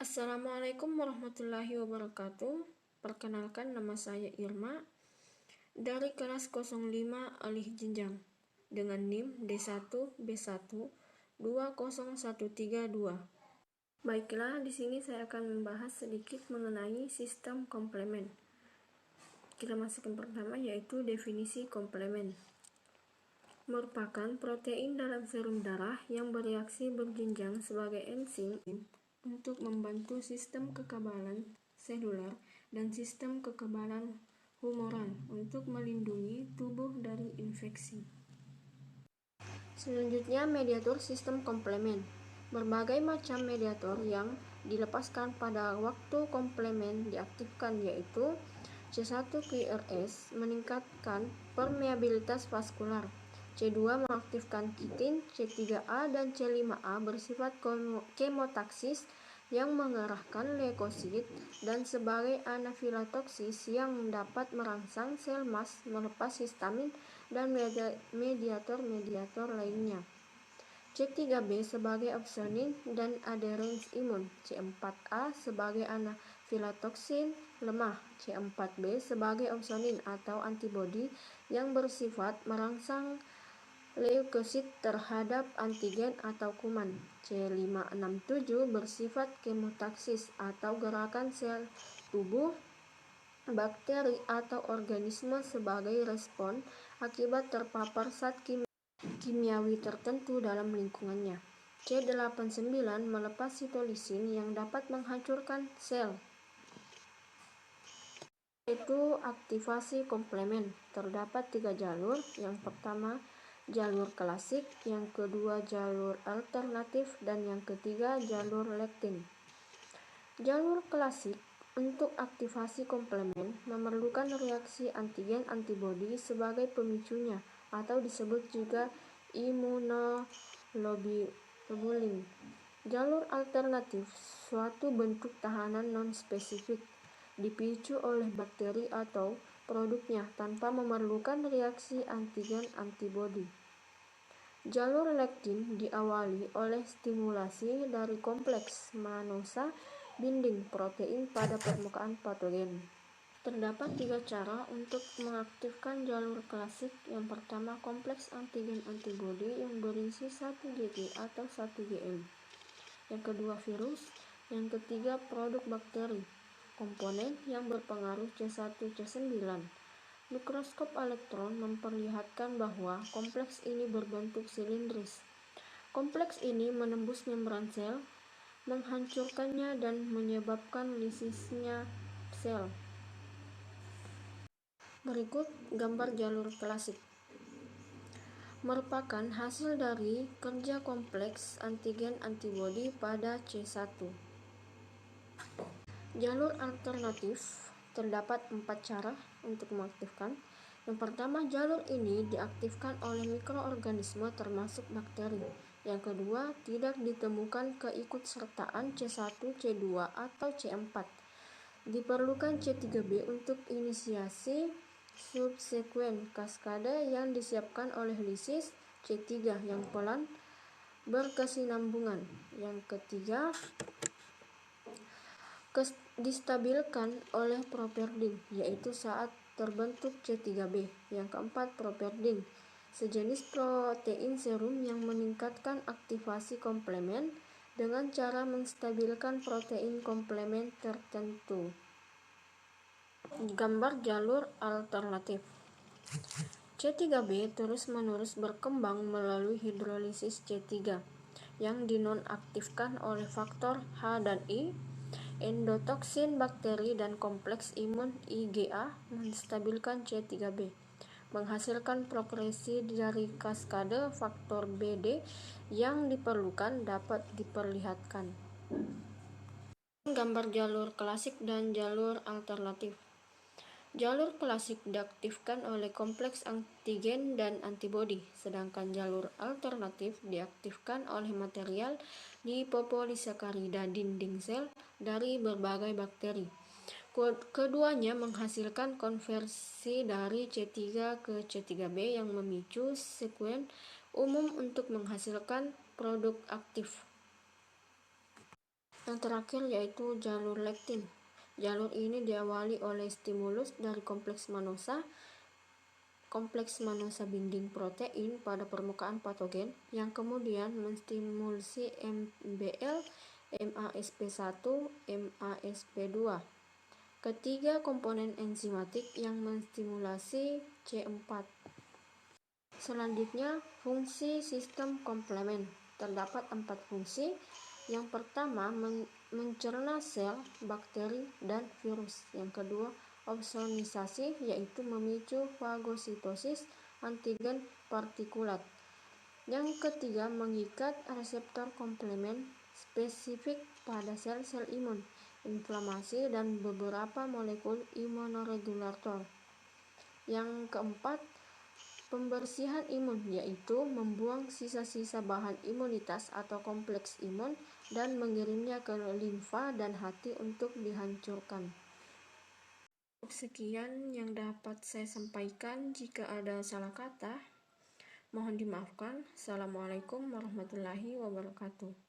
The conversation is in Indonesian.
Assalamualaikum warahmatullahi wabarakatuh. Perkenalkan, nama saya Irma dari kelas 05 alih jenjang dengan NIM D1B1 20132. Baiklah, di sini saya akan membahas sedikit mengenai sistem komplemen. Kita masukkan pertama, yaitu definisi komplemen. Merupakan protein dalam serum darah yang bereaksi berjenjang sebagai enzim untuk membantu sistem kekebalan seluler dan sistem kekebalan humoral untuk melindungi tubuh dari infeksi. Selanjutnya, mediator sistem komplemen. Berbagai macam mediator yang dilepaskan pada waktu komplemen diaktifkan, yaitu C1-QRS meningkatkan permeabilitas vaskular, C2 mengaktifkan kitin, C3A dan C5A bersifat kemotaksis yang mengerahkan leukosit, dan sebagai anafilaksis yang dapat merangsang sel mas melepas histamin dan mediator-mediator lainnya. C3B sebagai opsonin dan adherens imun, C4A sebagai anafilaksin lemah, C4B sebagai opsonin atau antibodi yang bersifat merangsang leukosit terhadap antigen atau kuman, C567 bersifat kemotaksis atau gerakan sel tubuh, bakteri atau organisme sebagai respon akibat terpapar zat kimiawi tertentu dalam lingkungannya. C89 melepas sitolisin yang dapat menghancurkan sel. Yaitu aktivasi komplemen. Terdapat 3 jalur. Yang pertama, jalur klasik, yang kedua jalur alternatif, dan yang ketiga jalur lectin. Jalur klasik untuk aktivasi komplemen memerlukan reaksi antigen-antibodi sebagai pemicunya, atau disebut juga imunoglobulin. Jalur alternatif suatu bentuk tahanan non-spesifik dipicu oleh bakteri atau produknya tanpa memerlukan reaksi antigen-antibodi. Jalur lectin diawali oleh stimulasi dari kompleks manosa binding protein pada permukaan patogen. Terdapat 3 cara untuk mengaktifkan jalur klasik. Yang pertama, kompleks antigen-antibodi yang berisi 1Gg atau 1Gm. Yang kedua, virus. Yang ketiga, produk bakteri. Komponen yang berpengaruh C1-C9. Mikroskop elektron memperlihatkan bahwa kompleks ini berbentuk silindris. Kompleks ini menembus membran sel, menghancurkannya dan menyebabkan lisisnya sel. Berikut gambar jalur klasik. Merupakan hasil dari kerja kompleks antigen-antibodi pada C1. Jalur alternatif terdapat 4 cara untuk mengaktifkan. Yang pertama, jalur ini diaktifkan oleh mikroorganisme termasuk bakteri. Yang kedua, tidak ditemukan keikutsertaan C1, C2, atau C4. Diperlukan C3B untuk inisiasi subsekuen kaskade yang disiapkan oleh lisis C3 yang pelan berkesinambungan. Yang ketiga, distabilkan oleh properdin, yaitu saat terbentuk C3B. Yang keempat, properdin, sejenis protein serum yang meningkatkan aktivasi komplemen dengan cara menstabilkan protein komplemen tertentu. Gambar jalur alternatif. C3B terus-menerus berkembang melalui hidrolisis C3 yang dinonaktifkan oleh faktor H dan I, endotoksin bakteri, dan kompleks imun IgA menstabilkan C3B, menghasilkan progresi dari kaskade faktor BD yang diperlukan dapat diperlihatkan. Gambar jalur klasik dan jalur alternatif. Jalur klasik diaktifkan oleh kompleks antigen dan antibodi, sedangkan jalur alternatif diaktifkan oleh material lipopolisakarida dinding sel dari berbagai bakteri. Keduanya menghasilkan konversi dari C3 ke C3B yang memicu sekuen umum untuk menghasilkan produk aktif. Yang terakhir yaitu jalur lektin. Jalur ini diawali oleh stimulus dari kompleks manosa binding protein pada permukaan patogen yang kemudian menstimulasi MBL, MASP1, MASP2. Ketiga komponen enzimatik yang menstimulasi C4. Selanjutnya, fungsi sistem komplemen. Terdapat 4 fungsi. Yang pertama, mencerna sel, bakteri, dan virus. Yang kedua, opsonisasi, yaitu memicu fagositosis antigen partikulat. Yang ketiga, mengikat reseptor komplemen spesifik pada sel-sel imun, inflamasi, dan beberapa molekul imunoregulator. Yang keempat, pembersihan imun, yaitu membuang sisa-sisa bahan imunitas atau kompleks imun dan mengirimnya ke limfa dan hati untuk dihancurkan. Sekian yang dapat saya sampaikan. Jika ada salah kata, mohon dimaafkan. Assalamualaikum warahmatullahi wabarakatuh.